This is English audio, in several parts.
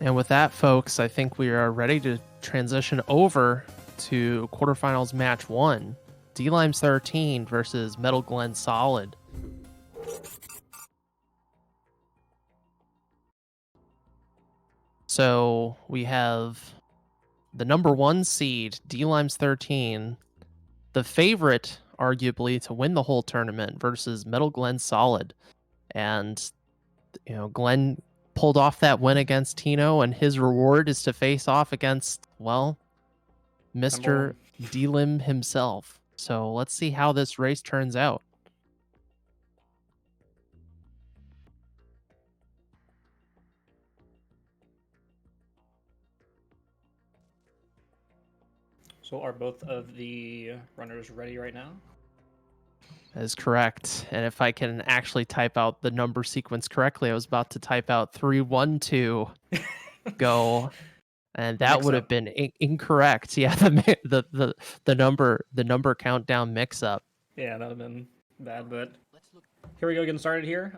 And with that, folks, I think we are ready to transition over to quarterfinals match 1. D-Limes 13 versus Metal Glen Solid. So we have the number 1 seed, D-Limes 13, the favorite, arguably, to win the whole tournament versus Metal Glen Solid. And, Glenn pulled off that win against Tino, and his reward is to face off against, well, Mr. D-Lim himself. So let's see how this race turns out. So are both of the runners ready right now? That is correct. And if I can actually type out the number sequence correctly, I was about to type out 3, 1, 2, go. And that would have been incorrect. Yeah, the number countdown mix up. Yeah, that would have been bad, but here we go, getting started here.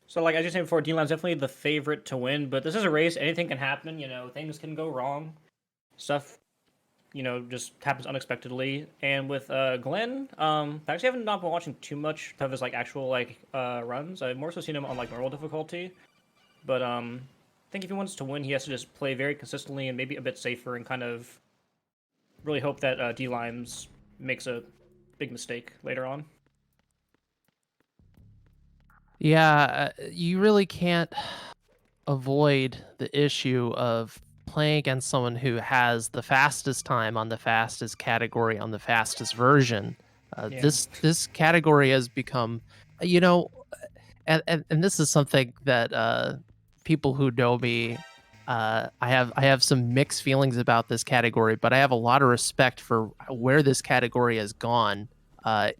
So like as you said before, D-Line's definitely the favorite to win, but this is a race, anything can happen, things can go wrong. Stuff, just happens unexpectedly. And with Glenn, I actually haven't not been watching too much of his actual runs. I've more so seen him on normal difficulty. But I think if he wants to win, he has to just play very consistently and maybe a bit safer and kind of really hope that D-Limes makes a big mistake later on. Yeah, you really can't avoid the issue of playing against someone who has the fastest time on the fastest category on the fastest version. Yeah. This category has become, and this is something that people who know me, I have some mixed feelings about this category, but I have a lot of respect for where this category has gone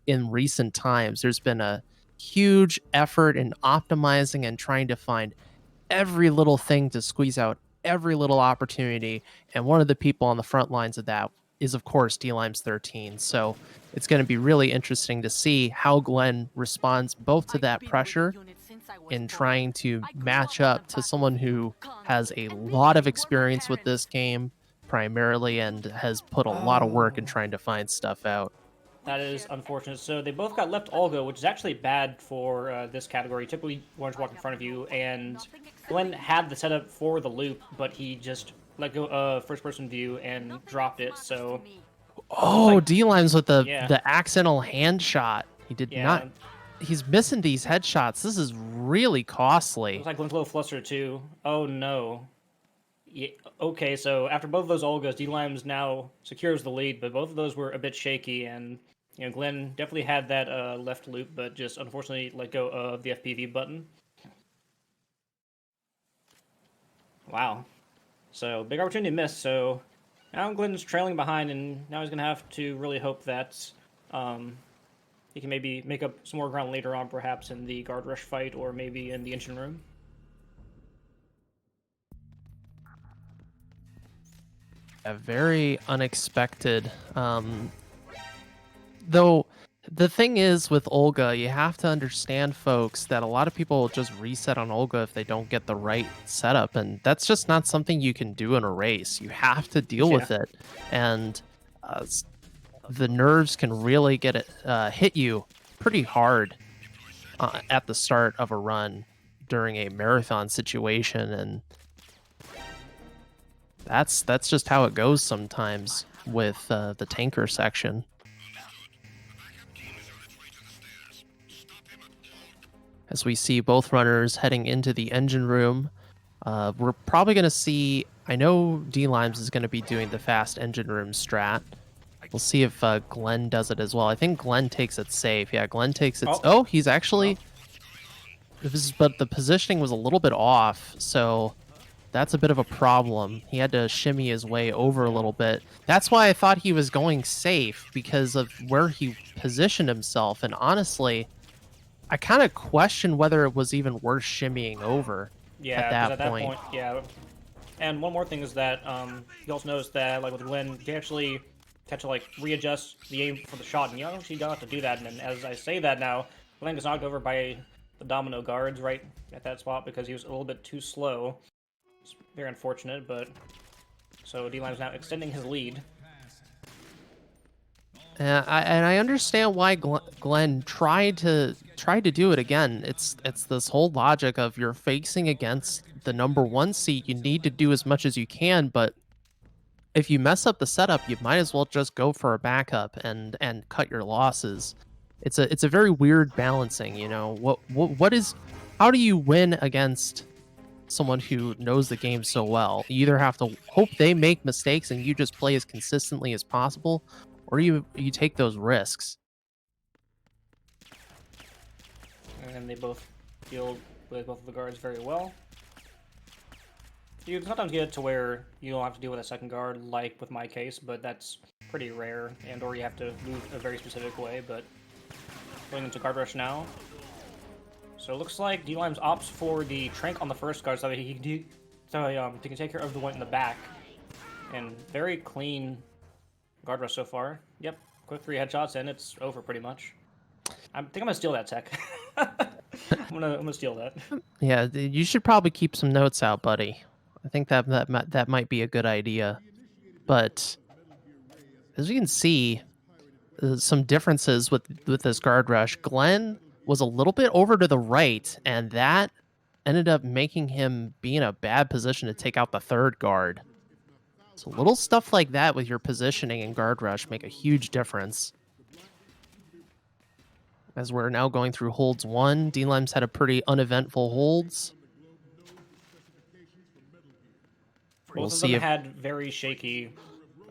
in recent times. There's been a huge effort in optimizing and trying to find every little thing to squeeze out every little opportunity. And one of the people on the front lines of that is, of course, D-Limes 13. So it's going to be really interesting to see how Glenn responds both to that pressure in trying to match up to someone who has a lot of experience with this game primarily and has put a lot of work in trying to find stuff out. That is unfortunate. So they both got left Olga, which is actually bad for this category. Typically, orange walk in front of you, and Glenn had the setup for the loop, but he just let go of first-person view and dropped it. So, oh, D-Limes with the accidental hand shot. He did not. He's missing these headshots. This is really costly. Looks like Glenn's a little flustered too. Oh no. Yeah, okay, so after both of those Olgas, D-Limes now secures the lead, but both of those were a bit shaky, and Glenn definitely had that left loop, but just unfortunately let go of the FPV button. Wow. So big opportunity missed. So now Glenn's trailing behind, and now he's gonna have to really hope that he can maybe make up some more ground later on, perhaps in the guard rush fight or maybe in the engine room. A very unexpected. Though the thing is with Olga, you have to understand, folks, that a lot of people will just reset on Olga if they don't get the right setup, and that's just not something you can do in a race. You have to deal with it, and the nerves can really get it hit you pretty hard at the start of a run during a marathon situation, and that's just how it goes sometimes with the tanker section. As we see both runners heading into the engine room, we're probably going to see, I know D-Limes is going to be doing the fast engine room strat. We'll see if Glenn does it as well. I think Glenn takes it safe. Yeah, Glenn takes it. Oh, he's actually... But the positioning was a little bit off, so that's a bit of a problem. He had to shimmy his way over a little bit. That's why I thought he was going safe, because of where he positioned himself. And honestly, I kind of question whether it was even worth shimmying over at that point. Yeah. And one more thing is that you also notice that with Glenn, he actually had to readjust the aim for the shot, and you actually don't have to do that. And then, as I say that now, Glenn gets knocked over by the domino guards right at that spot because he was a little bit too slow. It's very unfortunate, but so D-Lime's now extending his lead. And I understand why Glenn tried to do it again. It's this whole logic of you're facing against the number one seed. You need to do as much as you can, but if you mess up the setup, you might as well just go for a backup and cut your losses. It's a very weird balancing. You know what is how do you win against someone who knows the game so well? You either have to hope they make mistakes and you just play as consistently as possible, or you take those risks. And they both deal with both of the guards very well. You can sometimes get it to where you don't have to deal with a second guard, like with my case, but that's pretty rare, and or you have to move a very specific way. But going into guard rush now. So it looks like D-Limes opts for the Trank on the first guard so that he can take care of the one in the back. And very clean guard rush so far. Yep, quick 3 headshots and it's over pretty much. I think I'm gonna steal that tech. I'm gonna steal that. Yeah, you should probably keep some notes out, buddy. I think that might be a good idea. But as you can see, some differences with this guard rush. Glenn was a little bit over to the right, and that ended up making him be in a bad position to take out the third guard. So little stuff like that with your positioning and guard rush make a huge difference. As we're now going through holds 1, D-Lime's had a pretty uneventful holds. Both of them had very shaky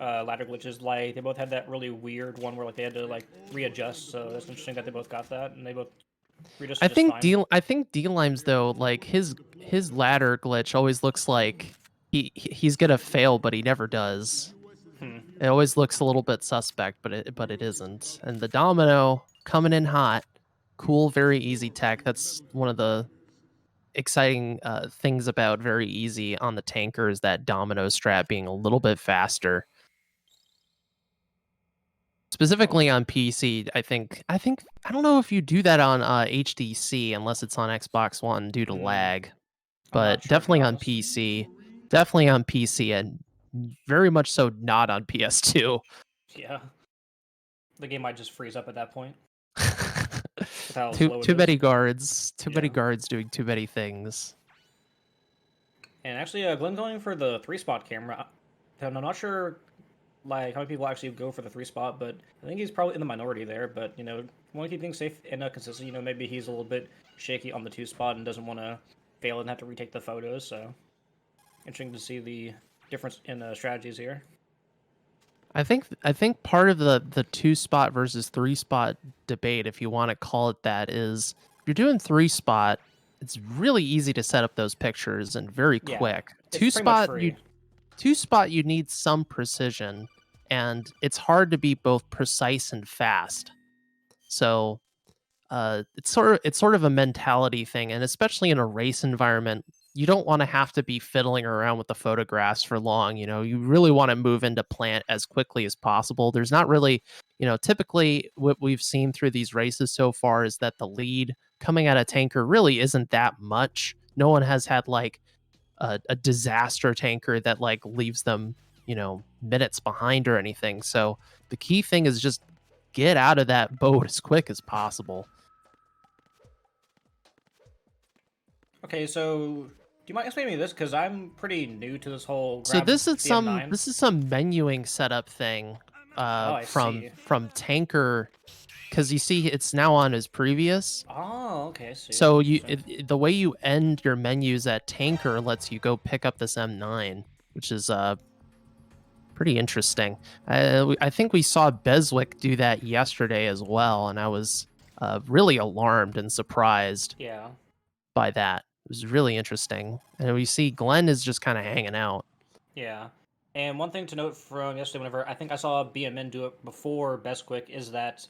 ladder glitches. Like they both had that really weird one where like they had to like readjust. So that's interesting that they both got that and they both readjusted just fine. I think D-Lime's though, like his ladder glitch always looks like he's gonna fail, but he never does. It always looks a little bit suspect, but it isn't. And the domino coming in hot, cool, very easy tech. That's one of the exciting things about very easy on the tanker is that domino strat being a little bit faster. Specifically on PC, I think I don't know if you do that on HDC unless it's on Xbox One due to lag, but Sure, definitely on PC, and very much so not on PS2. Yeah, the game might just freeze up at that point. Too many guards, many guards doing too many things. And actually, Glenn's going for the 3-spot camera. I'm not sure like how many people actually go for the 3-spot, but I think he's probably in the minority there. But you know, want to keep things safe and consistent. You know, maybe he's a little bit shaky on the 2-spot and doesn't want to fail and have to retake the photos. So interesting to see the difference in strategies here. I think part of the 2-spot versus 3-spot debate, if you want to call it that, is if you're doing 3-spot, it's really easy to set up those pictures and very quick. 2-spot you need some precision, and it's hard to be both precise and fast. So it's sort of a mentality thing, and especially in a race environment, you don't want to have to be fiddling around with the photographs for long. You know, you really want to move into plant as quickly as possible. There's not really, you know, typically what we've seen through these races so far is that the lead coming out of tanker really isn't that much. No one has had like a disaster tanker that like leaves them, you know, minutes behind or anything. So the key thing is just get out of that boat as quick as possible. Okay, so do you mind explaining me this? Because I'm pretty new to this whole. So this is some DM9. menuing setup thing from tanker, because you see it's now on as previous. Oh, okay. So the way you end your menus at tanker lets you go pick up this M9, which is pretty interesting. I think we saw Beswick do that yesterday as well, and I was really alarmed and surprised by that. It was really interesting. And we see Glenn is just kind of hanging out. Yeah. And one thing to note from yesterday, whenever I think I saw BMN do it before Beswick, is that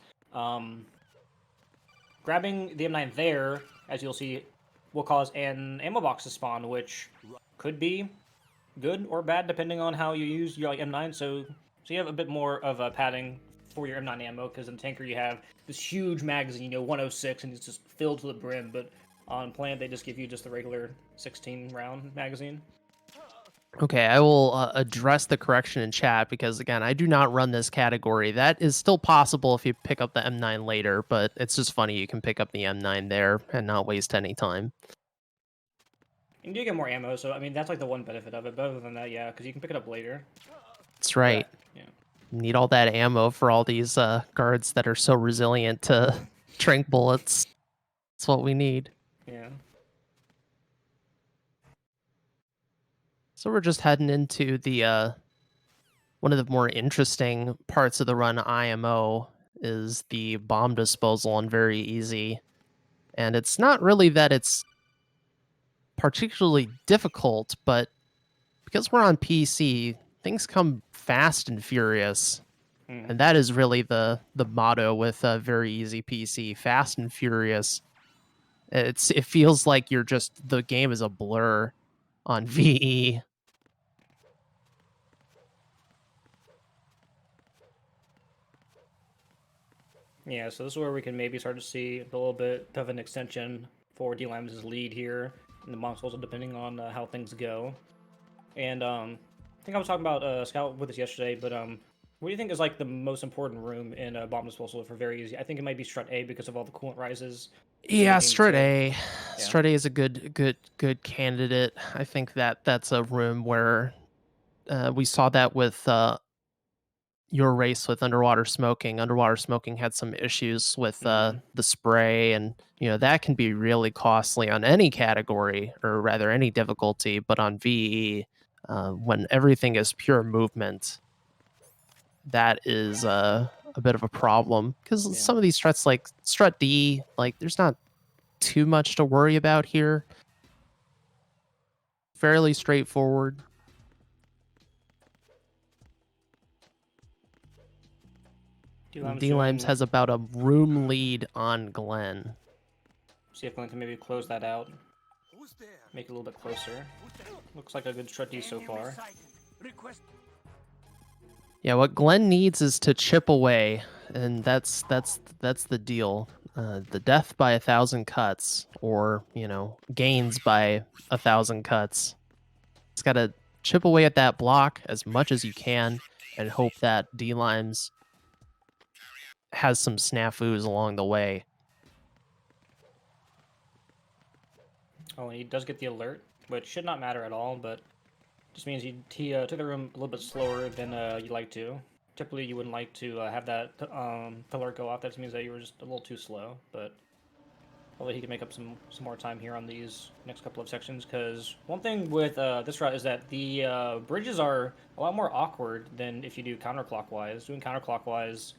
grabbing the M9 there, as you'll see, will cause an ammo box to spawn, which could be good or bad depending on how you use your like M9. So you have a bit more of a padding for your M9 ammo, because in tanker you have this huge magazine, you know, 106, and it's just filled to the brim. But on plant they just give you just the regular 16 round magazine. Okay, I will address the correction in chat because again, I do not run this category. That is still possible if you pick up the M9 later, but it's just funny you can pick up the M9 there and not waste any time. And you get more ammo, so I mean that's like the one benefit of it. But other than that, yeah, because you can pick it up later. That's right. But, yeah. Need all that ammo for all these guards that are so resilient to trank bullets. That's what we need. Yeah. So we're just heading into the one of the more interesting parts of the run IMO is the bomb disposal on very easy. And it's not really that it's particularly difficult, but because we're on PC, things come fast and furious. Mm. And that is really the motto with a very easy PC, fast and furious. It feels like you're just the game is a blur on VE. Yeah, so this is where we can maybe start to see a little bit of an extension for D-Limes' lead here in the Mongols, depending on how things go. And I think I was talking about Scout with us yesterday, but what do you think is like the most important room in bomb disposal for very easy? I think it might be strut A because of all the coolant rises. Yeah, Linking Strut to A. yeah. Strut A is a good candidate. I think that's a room where we saw that with your race with underwater smoking. Underwater smoking had some issues with the spray, and that can be really costly on any category, or rather any difficulty. But on VE, when everything is pure movement, that is a bit of a problem because Yeah. some of these struts, like strut D, like there's not too much to worry about here. Fairly straightforward. D-Limes has about a room lead on Glenn. See if Glenn can maybe close that out. Make it a little bit closer. Looks like a good strut D so far. Yeah, what Glenn needs is to chip away, and that's the deal. The death by 1,000 cuts, or gains by 1,000 cuts. It's got to chip away at that block as much as you can, and hope that D-Limes has some snafus along the way. Oh, and he does get the alert, which should not matter at all, but just means he took the room a little bit slower than you'd like to. Typically, you wouldn't like to have that alert go off. That just means that you were just a little too slow, but hopefully he can make up some more time here on these next couple of sections, because one thing with this route is that the bridges are a lot more awkward than if you do counterclockwise. Doing counterclockwise,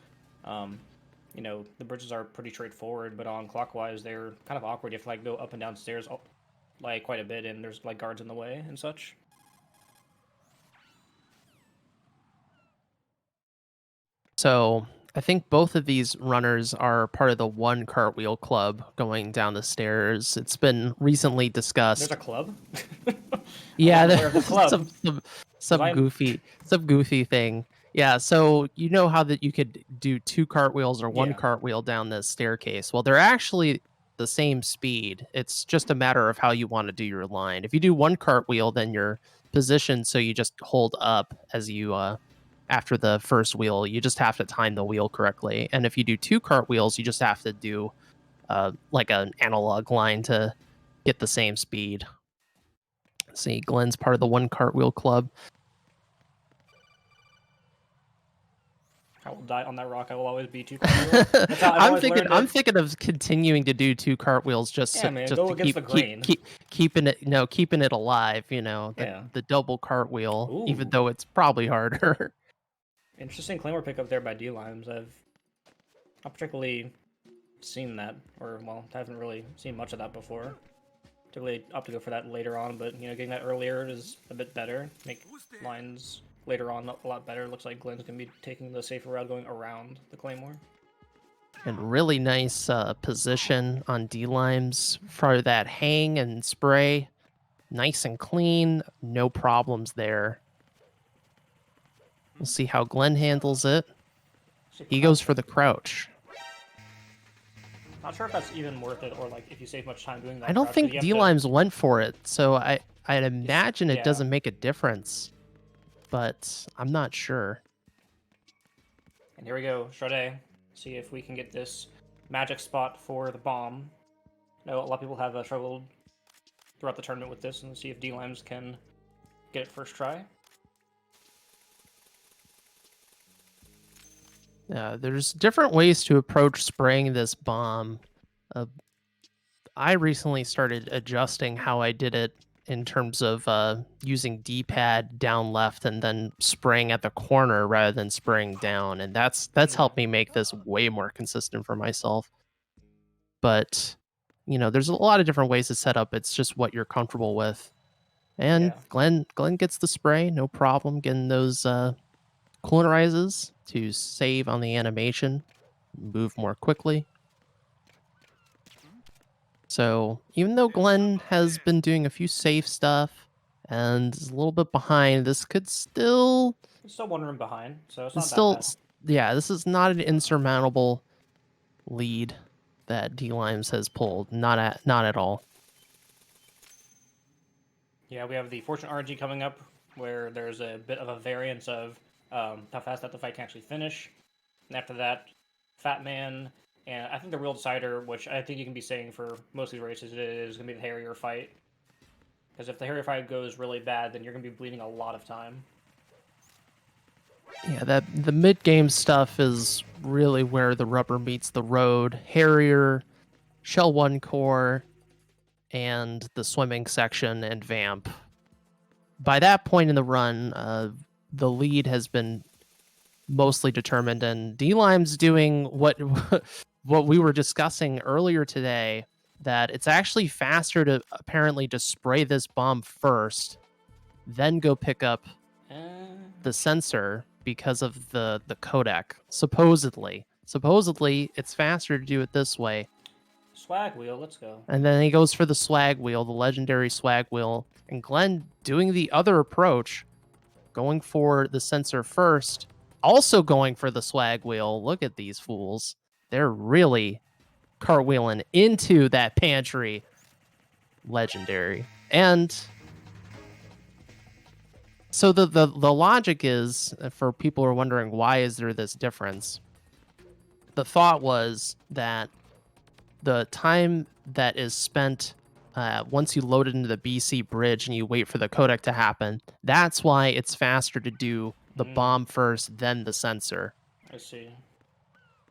the bridges are pretty straightforward, but on clockwise, they're kind of awkward. You have to like go up and down stairs like quite a bit, and there's like guards in the way and such. So I think both of these runners are part of the one cartwheel club going down the stairs. It's been recently discussed. There's a club. Yeah, the club. some goofy thing. Yeah, so you know how that you could do two cartwheels or one cartwheel down this staircase. Well, they're actually the same speed. It's just a matter of how you want to do your line. If you do one cartwheel, then you're positioned so you just hold up as you after the first wheel. You just have to time the wheel correctly. And if you do two cartwheels, you just have to do like an analog line to get the same speed. See, Glenn's part of the one cartwheel club. I will die on that rock. I will always be two cartwheels. That's how I'm thinking of continuing to do two cartwheels just to keeping it alive. The double cartwheel, Ooh. even though it's probably harder. Interesting claymore pickup there by D-Limes. I've not particularly seen that, or well, I haven't really seen much of that before. Typically opt to go for that later on, but getting that earlier is a bit better. Make lines later on a lot better. Looks like Glenn's gonna be taking the safer route going around the claymore. And really nice position on D-Limes for that hang and spray. Nice and clean, no problems there. We'll see how Glenn handles it. He goes for the crouch. Not sure if that's even worth it, or like if you save much time doing that. I don't think D-Limes went for it, so I'd imagine it Yeah. doesn't make a difference, but I'm not sure. And here we go, Sade. See if we can get this magic spot for the bomb. I know a lot of people have struggled throughout the tournament with this, and see if D-Limes can get it first try. There's different ways to approach spraying this bomb. I recently started adjusting how I did it in terms of using D-pad down left and then spraying at the corner rather than spraying down, and that's helped me make this way more consistent for myself. But there's a lot of different ways to set up. It's just what you're comfortable with. And Yeah. Glenn gets the spray, no problem getting those coolerizes to save on the animation, move more quickly. So even though Glenn has been doing a few safe stuff and is a little bit behind, this could still It's still one room behind, so it's it's not that still bad. yeah, this is not an insurmountable lead that D-Limes has pulled. Not at all. Yeah, we have the Fortune RNG coming up, where there's a bit of a variance of how fast that the fight can actually finish. And after that, Fat Man, and I think the real decider, which I think you can be saying for most of these races, is going to be the Harrier fight. Because if the Harrier fight goes really bad, then you're going to be bleeding a lot of time. Yeah, the mid-game stuff is really where the rubber meets the road. Harrier, Shell 1 core, and the swimming section and Vamp. By that point in the run, the lead has been mostly determined, and D-Lime's doing what what we were discussing earlier today, that it's actually faster to apparently just spray this bomb first, then go pick up the sensor because of the codec. Supposedly it's faster to do it this way. Swag wheel, let's go. And then he goes for the swag wheel, the legendary swag wheel, and Glenn doing the other approach, going for the sensor first, also going for the swag wheel. Look at these fools. They're really cartwheeling into that pantry. Legendary. And so the logic is, for people who are wondering why is there this difference, the thought was that the time that is spent once you load it into the BC bridge and you wait for the codec to happen, that's why it's faster to do the bomb first, then the sensor. I see.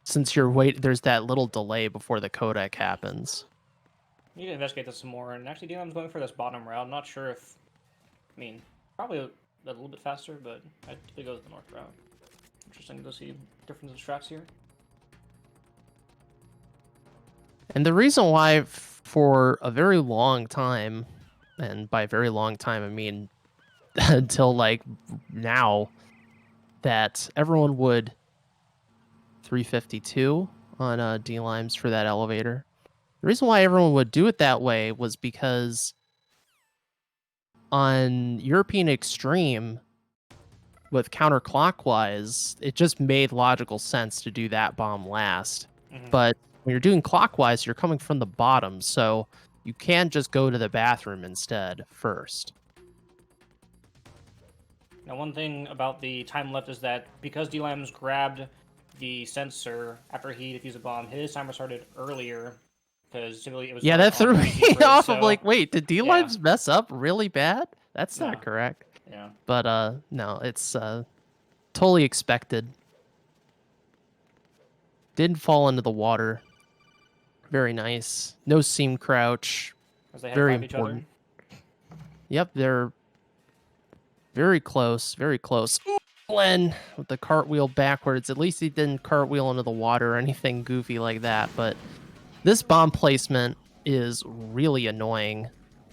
Since there's that little delay before the codec happens. We need to investigate this some more. And actually, DLM's going for this bottom route. I'm not sure if, I mean, probably a little bit faster, but I think it goes the north route. Interesting to see difference in strats here. And the reason why, for a very long time, and by very long time I mean until like now, that everyone would 352 on D-Limes for that elevator. The reason why everyone would do it that way was because on European Extreme, with counterclockwise, it just made logical sense to do that bomb last. But when you're doing clockwise, you're coming from the bottom, so you can just go to the bathroom instead first. Now, one thing about the time left is that because D-Limes grabbed the sensor after he defused a bomb, his timer started earlier because typically it was that threw me off. So, of like, wait, did D-Limes mess up really bad? That's not correct. Yeah. But no, it's totally expected. Didn't fall into the water. Very nice. No seam crouch. Very important. Yep, they're very close. Very close. Glenn with the cartwheel backwards. At least he didn't cartwheel into the water or anything goofy like that. But this bomb placement is really annoying.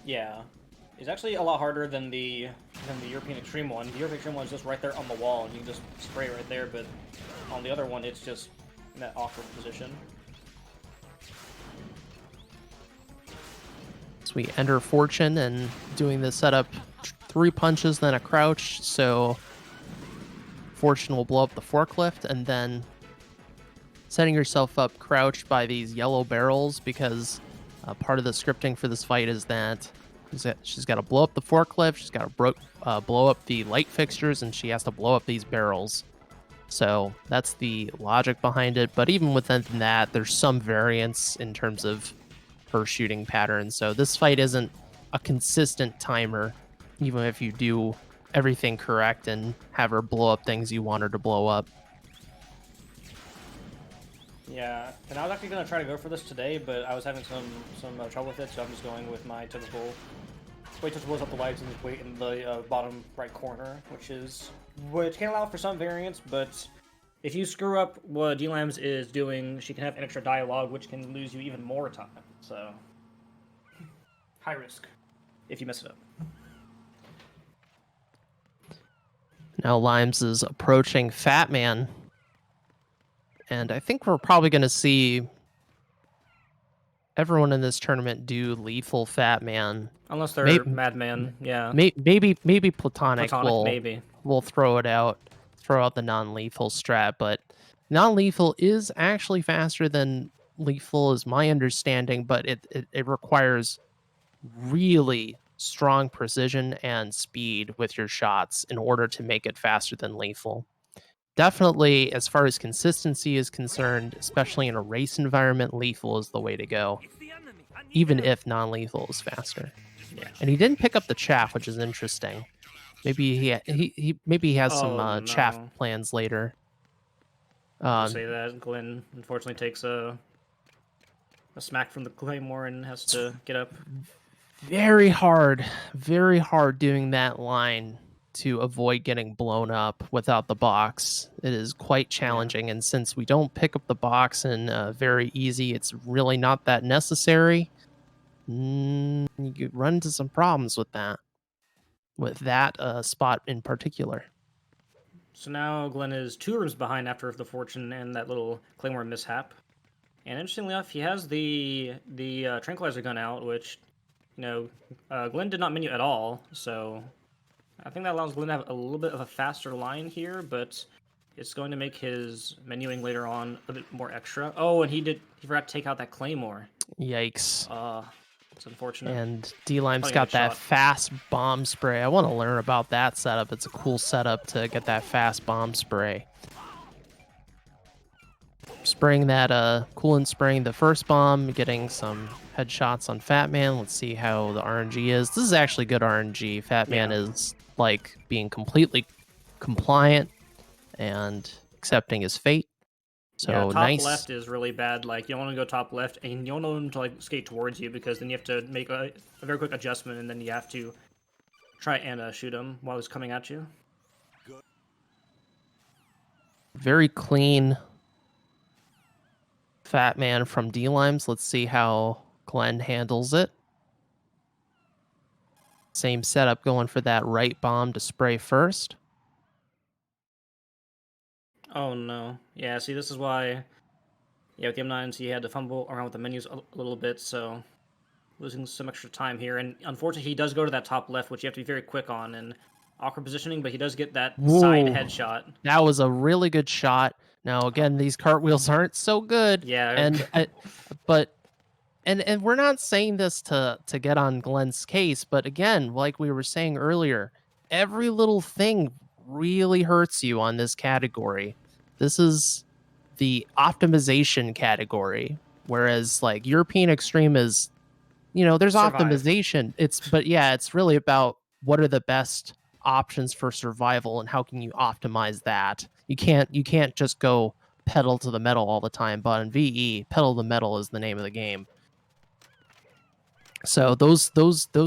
Yeah. It's actually a lot harder than the European Extreme one. The European Extreme one is just right there on the wall, and you can just spray right there, but on the other one, it's just in that awkward position. So we enter Fortune and doing the setup 3 punches, then a crouch, so Fortune will blow up the forklift, and then setting yourself up crouched by these yellow barrels, because part of the scripting for this fight is that She's got to blow up the forklift. She's got to blow up the light fixtures, and she has to blow up these barrels. So that's the logic behind it. But even within that, there's some variance in terms of her shooting pattern. So this fight isn't a consistent timer, even if you do everything correct and have her blow up things you want her to blow up. Yeah, and I was actually gonna try to go for this today, but I was having some trouble with it, so I'm just going with my typical wait till she blows up the lights and just wait in the bottom right corner, which can allow for some variance, but if you screw up what D-Lams is doing, she can have an extra dialogue, which can lose you even more time. So high risk if you mess it up. Now Limes is approaching Fat Man. And I think we're probably going to see everyone in this tournament do lethal Fat Man. Unless they're Madman, yeah. Maybe Platonic maybe. will throw out the non-lethal strat, but non-lethal is actually faster than lethal is my understanding, but it requires really strong precision and speed with your shots in order to make it faster than lethal. Definitely, as far as consistency is concerned, especially in a race environment, lethal is the way to go, even if non-lethal is faster. Yeah. And he didn't pick up the chaff, which is interesting. Maybe he has some chaff plans later. You say that Glenn unfortunately takes a smack from the claymore and has to get up. Very hard doing that line to avoid getting blown up without the box. It is quite challenging, and since we don't pick up the box and very easy, it's really not that necessary. You could run into some problems with that spot in particular. So now Glenn is 2 rooms behind after the fortune and that little claymore mishap. And interestingly enough, he has the tranquilizer gun out, which, Glenn did not menu at all, so I think that allows Glenn to have a little bit of a faster line here, but it's going to make his menuing later on a bit more extra. Oh, and he forgot to take out that claymore. Yikes. It's unfortunate. And D-Lime's got that fast bomb spray. I want to learn about that setup. It's a cool setup to get that fast bomb spray. Spraying that coolant, spraying the first bomb, getting some headshots on Fat Man. Let's see how the RNG is. This is actually good RNG. Fat Man is like being completely compliant and accepting his fate. So yeah, top nice. left is really bad. Like, you don't want to go top left, and you don't want them to like skate towards you, because then you have to make a very quick adjustment, and then you have to try and shoot him while he's coming at you. Very clean Fat Man from D-Limes. Let's see how Glenn handles it. Same setup, going for that right bomb to spray first. Oh no. Yeah, see, this is why, with the M9s, he had to fumble around with the menus a little bit, so losing some extra time here. And unfortunately, he does go to that top left, which you have to be very quick on, and awkward positioning, but he does get that side headshot. That was a really good shot. Now, again, these cartwheels aren't so good. Yeah. And we're not saying this to get on Glenn's case, but again, like we were saying earlier, every little thing really hurts you on this category. This is the optimization category, whereas like European Extreme is, there's optimization. It's really about what are the best options for survival and how can you optimize that. You can't just go pedal to the metal all the time, but in VE, pedal to the metal is the name of the game. So those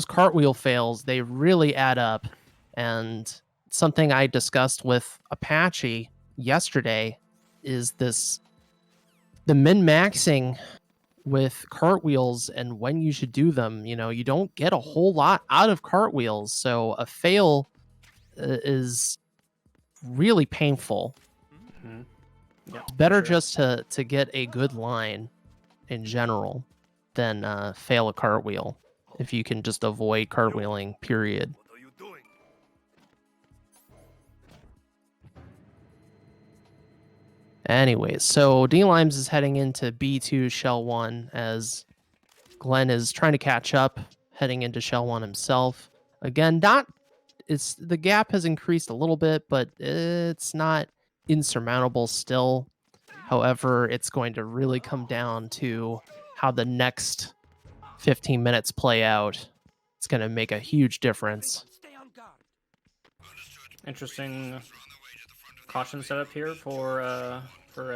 cartwheel fails, they really add up. And something I discussed with Apache yesterday is the min-maxing with cartwheels and when you should do them. You don't get a whole lot out of cartwheels, so a fail is really painful. Mm-hmm. Yeah, it's better just to get a good line in general than fail a cartwheel if you can just avoid cartwheeling, period. Anyways, so D-Limes is heading into B2 Shell 1 as Glenn is trying to catch up, heading into Shell 1 himself. Again, the gap has increased a little bit, but it's not insurmountable still. However, it's going to really come down to how the next 15 minutes play out. It's going to make a huge difference. Interesting caution setup here for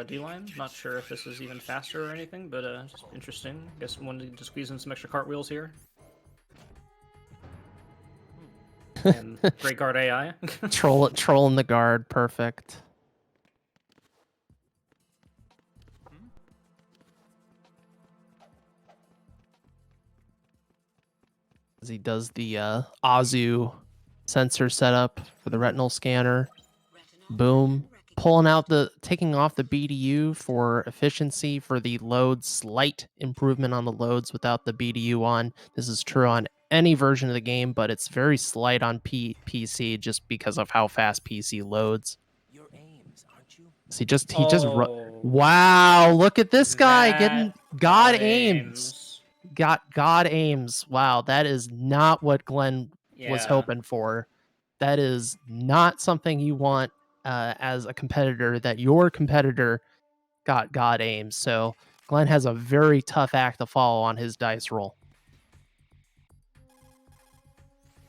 D-line. Not sure if this is even faster or anything, but just interesting. I guess wanted to squeeze in some extra cartwheels here. And great guard AI. Trolling the guard, perfect. As he does the Azu sensor setup for the retinal scanner. Boom. Taking off the BDU for efficiency for the loads, slight improvement on the loads without the BDU on. This is true on any version of the game, but it's very slight on PC just because of how fast PC loads. Your aims, aren't you? Oh, wow, look at this guy that getting God aims. Got God aims. Wow, that is not what Glenn was hoping for. That is not something you want as a competitor, that your competitor got God aims. So Glenn has a very tough act to follow on his dice roll.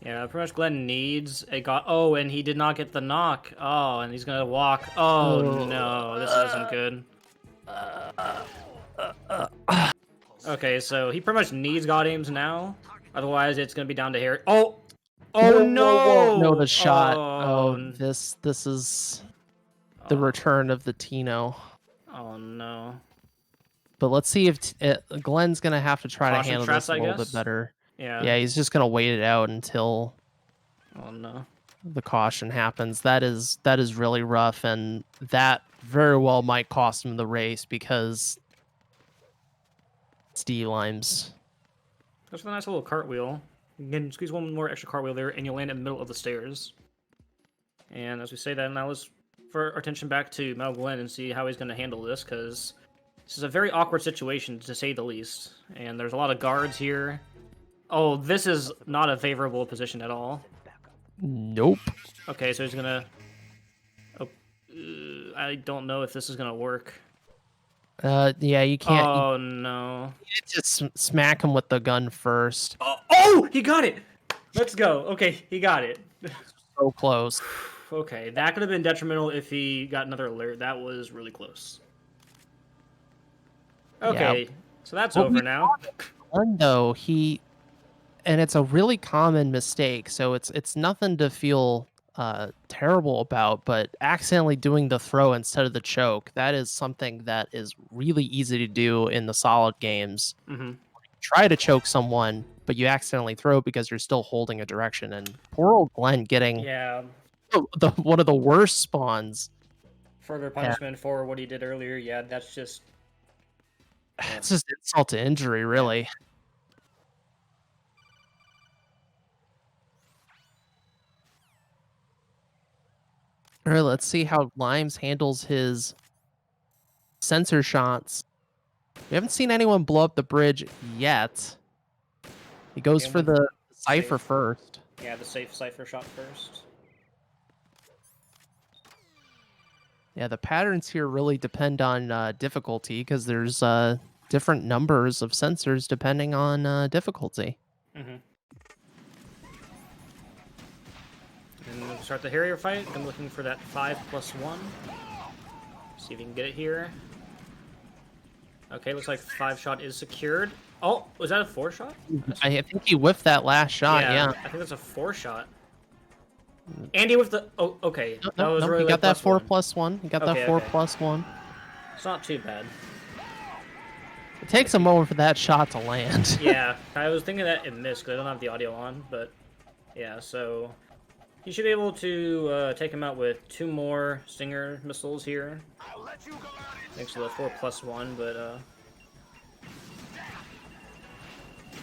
Yeah, pretty much Glenn needs a god. Oh, and he did not get the knock. Oh, and he's gonna walk. Oh no, this isn't good. Okay, so he pretty much needs god aims now. Otherwise, it's gonna be down to Harry. Oh, oh no! No, the shot. Oh, this is the return of the Tino. Oh no. But let's see if Glenn's gonna have to try to handle this a little bit better. Yeah, he's just gonna wait it out until no, the caution happens. That is really rough, and that very well might cost him the race because it's D-Limes. That's a nice little cartwheel. You can squeeze one more extra cartwheel there, and you'll land in the middle of the stairs. And as we say that, now let's for our attention back to Metal Glenn and see how he's going to handle this, because this is a very awkward situation, to say the least. And there's a lot of guards here. Oh, this is not a favorable position at all. Nope. Okay, so he's going to... Oh, I don't know if this is going to work. Yeah, you can't... Oh, no. You just smack him with the gun first. Oh, he got it! Let's go. Okay, he got it. So close. Okay, that could have been detrimental if he got another alert. That was really close. Okay, so that's over now. Though and it's a really common mistake, so it's nothing to feel terrible about, but accidentally doing the throw instead of the choke, that is something that is really easy to do in the solid games. Mm-hmm. Try to choke someone, but you accidentally throw because you're still holding a direction, and poor old Glenn getting one of the worst spawns. Further punishment for what he did earlier. Yeah, that's just... It's just insult to injury, really. All right, let's see how Limes handles his sensor shots. We haven't seen anyone blow up the bridge yet. He goes for the Cypher first. Yeah, the safe Cypher shot first. Yeah, the patterns here really depend on difficulty, because there's different numbers of sensors depending on difficulty. Mm-hmm. And we'll start the Harrier fight. I'm looking for that 5+1. See if we can get it here. Okay, looks like 5-shot is secured. Oh, was that a 4-shot? I think he whiffed that last shot, yeah. I think that's a 4-shot. Andy with the... Oh, okay. No, really he got that 4+1. He got that 4+1. It's not too bad. It takes a moment for that shot to land. Yeah, I was thinking that it missed because I don't have the audio on, but yeah, so he should be able to take him out with 2 more Stinger missiles here. Thanks to the 4+1, but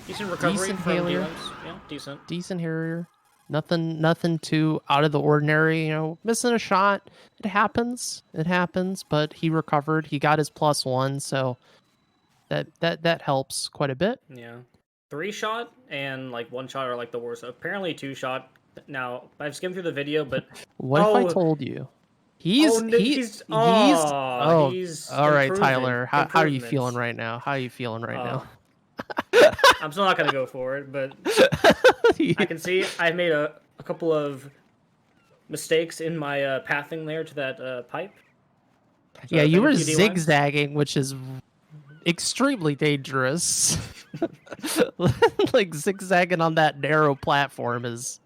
decent recovery from Harrier. Yeah, decent. Decent Harrier. Nothing too out of the ordinary. You know, missing a shot. It happens. But he recovered. He got his +1, so that helps quite a bit. Yeah. 3 shot and like 1 shot are like the worst. Apparently 2 shot. Now I've skimmed through the video, but What if I told you? he's He's oh oh, he's all right, improving. Tyler. How are you feeling right now? How are you feeling right now? I'm still not gonna go for it, but I can see I made a couple of mistakes in my pathing there to that pipe. So yeah, you thank were you, D-Lines. zigzagging, which is extremely dangerous. Like zigzagging on that narrow platform is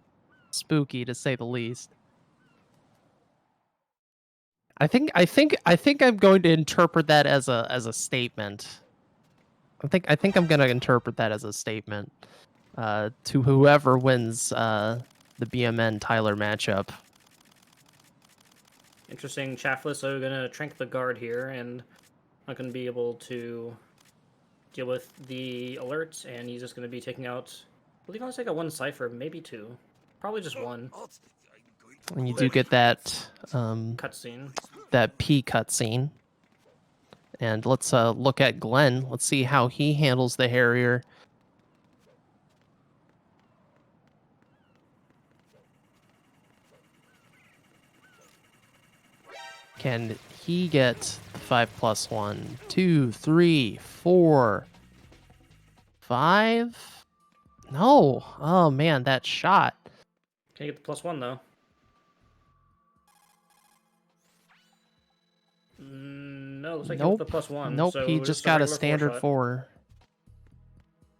spooky to say the least. I think I'm going to interpret that as a statement. I think I'm going to interpret that as a statement to whoever wins the BMN Tyler matchup. Interesting Chaffless, so we're gonna trank the guard here, and not gonna be able to deal with the alerts, and he's just gonna be taking out. I believe I only got 1 cipher, maybe 2, probably just 1. And you do get that Cutscene. that P cutscene. And let's look at Glenn. Let's see how he handles the Harrier. Can he get 5+1, 2, 3, 4, 5? No. Oh man, that shot. Can you get the +1 though? No, looks like he Nope. with the +1. Nope. So He just got a standard 4.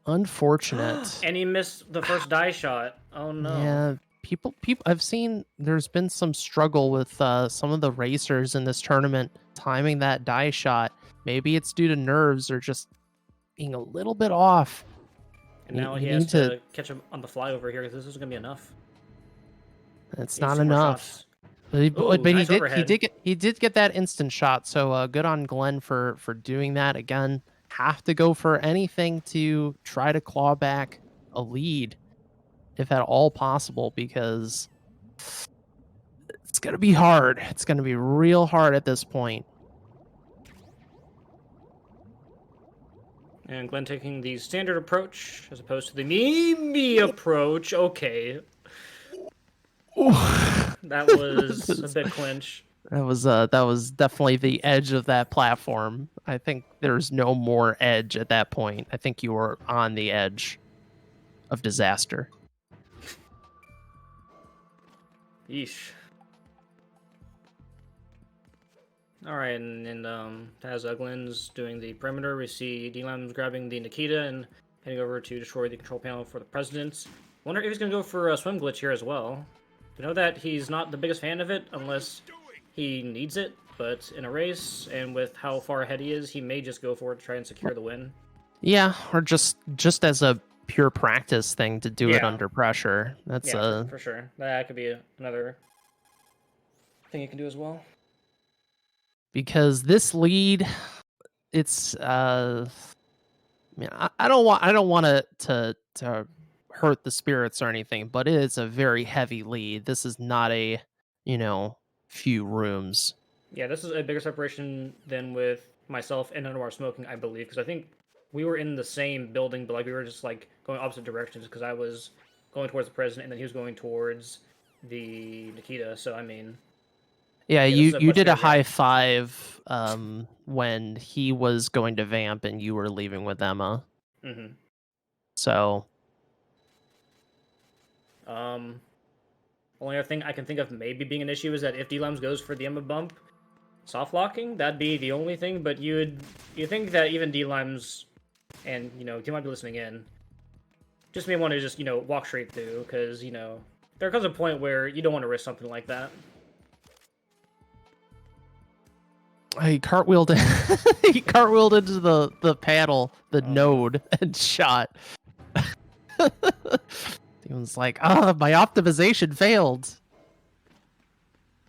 Unfortunate. And he missed the first die shot. Oh no. Yeah, people. I've seen there's been some struggle with some of the racers in this tournament timing that die shot. Maybe it's due to nerves or just being a little bit off. And now he has to catch him on the fly over here because this is gonna be enough. It's not enough. But nice he did get that instant shot. So good on Glenn for doing that again. Have to go for anything to try to claw back a lead, if at all possible, because it's gonna be hard. It's gonna be real hard at this point. And Glenn taking the standard approach as opposed to the me approach. Okay. That was a bit clinch. That was definitely the edge of that platform. I think there's no more edge at that point. I think you were on the edge of disaster. Yeesh. All right, and as Glenn's doing the perimeter, we see D-Lam's grabbing the Nikita and heading over to destroy the control panel for the presidents. Wonder if he's gonna go for a swim glitch here as well. We know that he's not the biggest fan of it unless he needs it, but in a race and with how far ahead he is, he may just go for it to try and secure the win. Yeah, or just as a pure practice thing to do it under pressure. That's for sure. That could be another thing you can do as well. Because this lead, it's I mean, I don't want to hurt the spirits or anything, but it is a very heavy lead. This is not a, few rooms. Yeah, this is a bigger separation than with myself and Anwar smoking, I believe, because I think we were in the same building, but like we were just like going opposite directions because I was going towards the president and then he was going towards the Nikita. So I mean, yeah, you did a high five when he was going to vamp and you were leaving with Emma. Mm-hmm. So, only other thing I can think of maybe being an issue is that if D-Lams goes for the Emma bump, soft locking, that'd be the only thing. But you think that even D-Lams, and you might be listening in, just may want to just walk straight through because there comes a point where you don't want to risk something like that. He cartwheeled he cartwheeled into the panel, the node, and shot. He was like, my optimization failed.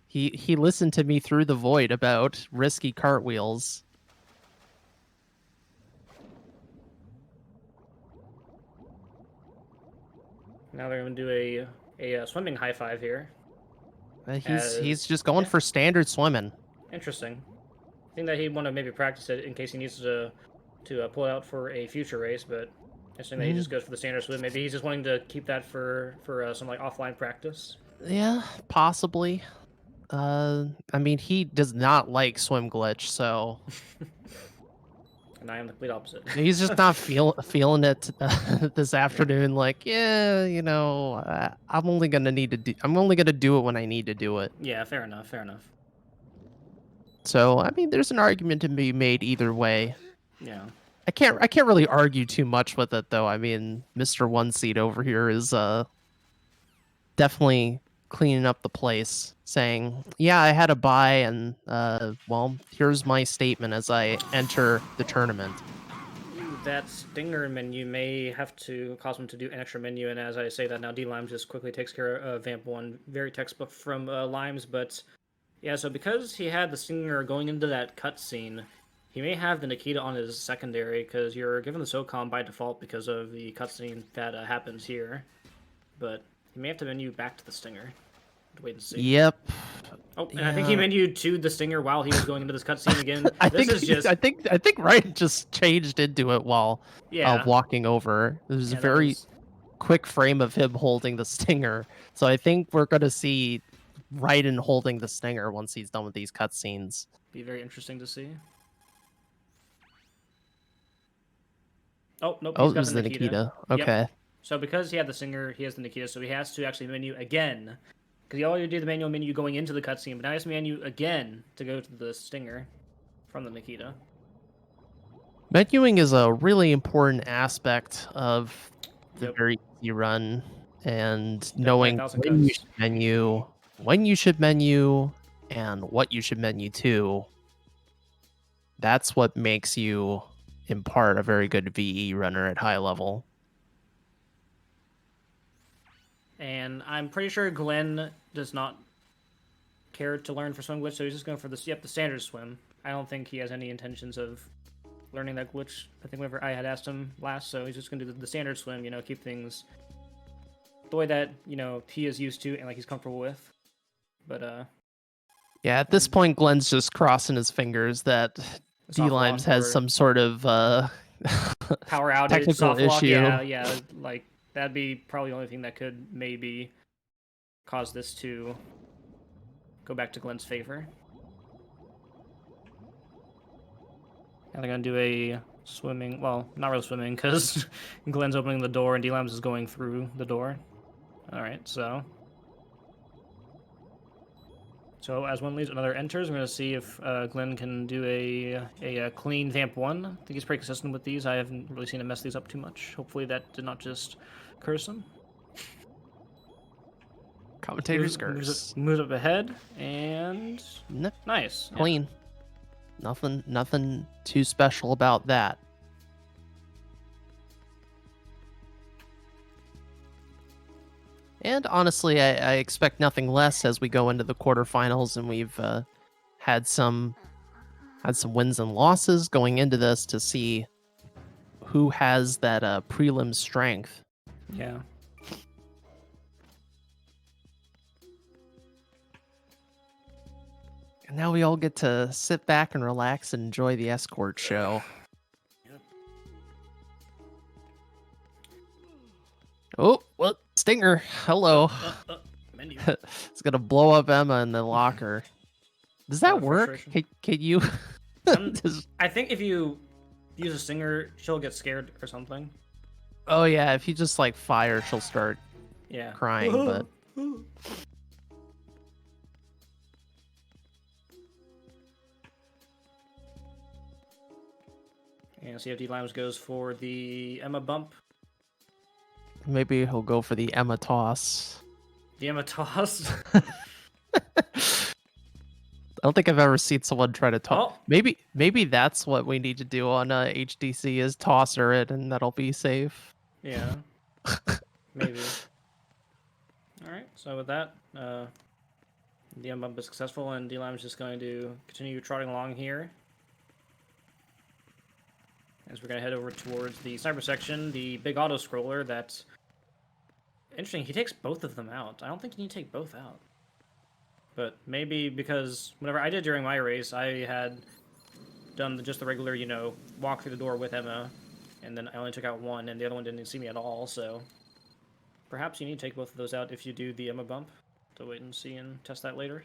He listened to me through the void about risky cartwheels. Now they're going to do a swimming high five here. He's just going for standard swimming. Interesting. I think that he'd want to maybe practice it in case he needs to pull it out for a future race, but Assuming that he just goes for the standard swim. Maybe he's just wanting to keep that for some like offline practice. Yeah, possibly. I mean, he does not like swim glitch, so And I am the complete opposite. he's just not feeling it this afternoon. Like, yeah, I'm only gonna do it when I need to do it. Yeah, fair enough. Fair enough. So, I mean, there's an argument to be made either way. Yeah. I can't really argue too much with it though. I mean, Mr. One Seat over here is definitely cleaning up the place, saying, "Yeah, I had a buy, and well, here's my statement as I enter the tournament." That stinger menu may have to cause him to do an extra menu, and as I say that now, D-Limes just quickly takes care of Vamp 1. Very textbook from Limes, but yeah, so because he had the stinger going into that cutscene, he may have the Nikita on his secondary, because you're given the SOCOM by default because of the cutscene that happens here, but he may have to menu back to the stinger. Wait and see. Yep. Oh, and I think he menued to the stinger while he was going into this cutscene again. I think Ryan just changed into it while walking over. There's a very quick frame of him holding the stinger, so I think we're gonna see Raiden holding the stinger once he's done with these cutscenes. Be very interesting to see. Oh nope. Oh, it was the Nikita. Okay. Yep. So because he had the stinger, he has the Nikita, so he has to actually menu again. Because he already did the manual menu going into the cutscene, but now he has to menu again to go to the stinger from the Nikita. Menuing is a really important aspect of the very easy run, and knowing when you should menu, and what you should menu to. That's what makes you, in part, a very good VE runner at high level. And I'm pretty sure Glenn does not care to learn for swim glitch, so he's just going for the standard swim. I don't think he has any intentions of learning that glitch. I think whenever I had asked him last, so he's just going to do the standard swim, keep things the way that, he is used to and like he's comfortable with. But yeah, at this point Glenn's just crossing his fingers that D-Limes has some sort of power outage, technical issue. Yeah, like that'd be probably the only thing that could maybe cause this to go back to Glenn's favor. And they're gonna do a swimming, well, not really swimming, because Glenn's opening the door and D-Limes is going through the door. Alright, so as one leaves, another enters. We're going to see if Glenn can do a clean Vamp 1. I think he's pretty consistent with these. I haven't really seen him mess these up too much. Hopefully that did not just curse him. Commentator's curse. Moves up ahead, and nice. Clean. Yeah. Nothing too special about that. And honestly, I expect nothing less as we go into the quarterfinals, and we've had some wins and losses going into this to see who has that prelim strength. Yeah. And now we all get to sit back and relax and enjoy the escort show. Oh, what? Stinger. Hello. It's gonna blow up Emma in the locker. Does that work? Can you? I think if you use a stinger, she'll get scared or something. Oh yeah, if you just like fire, she'll start crying. But and see if D-Limes goes for the Emma bump. Maybe he'll go for the Emma toss. The Emma toss? I don't think I've ever seen someone try to toss. Oh. Maybe that's what we need to do on HDC is toss her it, and that'll be safe. Yeah. Maybe. Alright, so with that, the Emma bump is successful, and D-Lime's just going to continue trotting along here. As we're going to head over towards the sniper section, the big auto-scroller that's... Interesting, he takes both of them out. I don't think you need to take both out. But maybe because whenever I did during my race, I had done just the regular, walk through the door with Emma and then I only took out one, and the other one didn't see me at all. So perhaps you need to take both of those out if you do the Emma bump. To wait and see and test that later.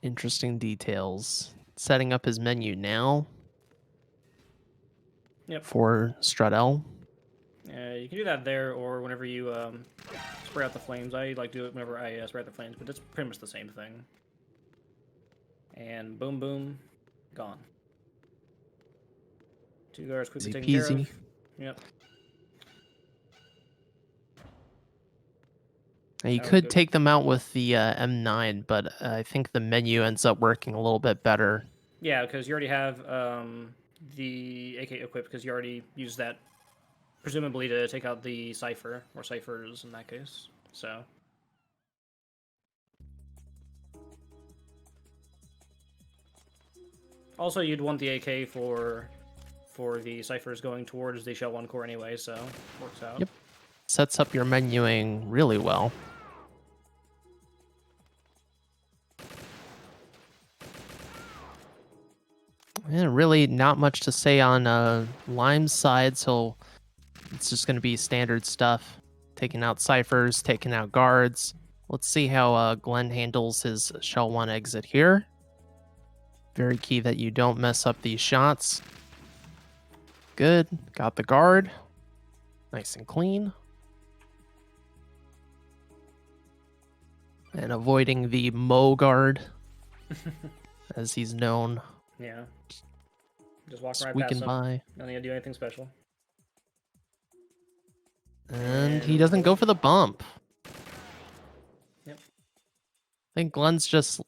Interesting details. Setting up his menu now. Yep. For Strudel. You can do that there, or whenever you spray out the flames. I like do it whenever I spray out the flames, but it's pretty much the same thing. And boom, boom, gone. 2 guards quickly taken care of. Yep. Now you could take them out with the M9, but I think the menu ends up working a little bit better. Yeah, because you already have the AK equipped, because you already used that, presumably to take out the Cypher, or Cyphers in that case. So. Also, you'd want the AK for the Cyphers going towards the Shell 1 core anyway, so works out. Yep. Sets up your menuing really well. And really not much to say on Lime's side, so it's just going to be standard stuff. Taking out Cyphers, taking out guards. Let's see how Glenn handles his Shell 1 exit here. Very key that you don't mess up these shots. Good. Got the guard. Nice and clean. And avoiding the Mo guard, as he's known. Yeah. Just walk right Squeaking past him. by. Not gonna do anything special. And he doesn't go for the bump. Yep. I think Glenn's just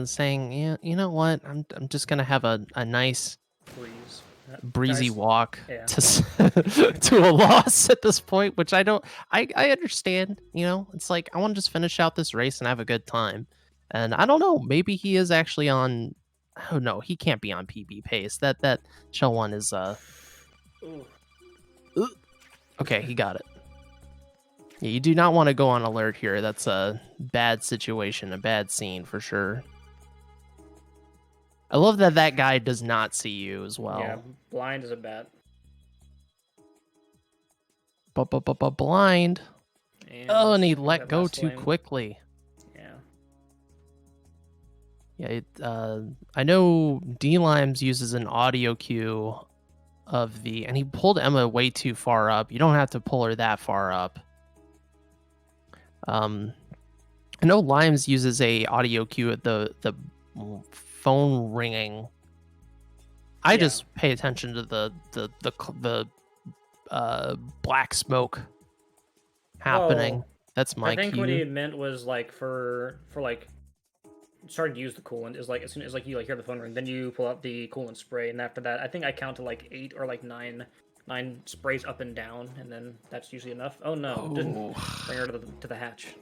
saying, yeah, you know what? I'm just gonna have a nice breezy walk to a loss at this point, which I understand. You know, it's like I want to just finish out this race and have a good time. And I don't know, maybe he is actually on. Oh no, he can't be on PB pace. That Shell 1 is Okay, he got it. Yeah, you do not want to go on alert here. That's a bad situation, a bad scene for sure. I love that that guy does not see you as well. Yeah, blind as a bat. Blind. And and he let go too quickly. Yeah. Yeah, I know D-Limes uses an audio cue of the... And he pulled Emma way too far up. You don't have to pull her that far up. I know Limes uses a audio cue at the phone ringing. I just pay attention to the black smoke happening. Well, that's my cue. I think what he meant was like for like starting to use the coolant is like as soon as like you like hear the phone ring, then you pull out the coolant spray, and after that I think I counted like 8 or like 9 sprays up and down, and then that's usually enough. Oh no, didn't bring her to the hatch.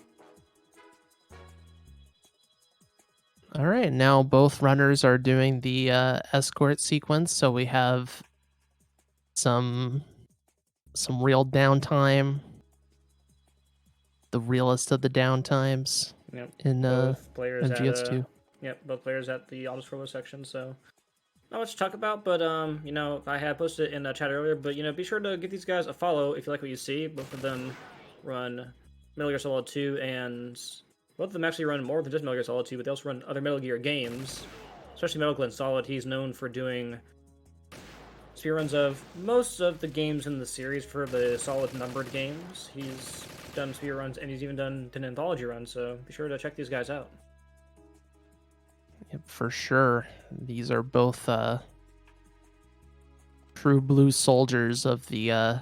All right, now both runners are doing the escort sequence, so we have some real downtime, the realest of the downtimes. Yep. In both players MGS2. Both players at the auto scroller section, so not much to talk about, but you know, I had posted it in the chat earlier, but you know, be sure to give these guys a follow if you like what you see. Both of them run Metal Gear Solid 2, and both of them actually run more than just Metal Gear Solid 2, but they also run other Metal Gear games, especially Metal Gear Solid. He's known for doing speedruns of most of the games in the series for the Solid numbered games. He's done speedruns, and he's even done an anthology run, so be sure to check these guys out. Yep, for sure. These are both true blue soldiers of the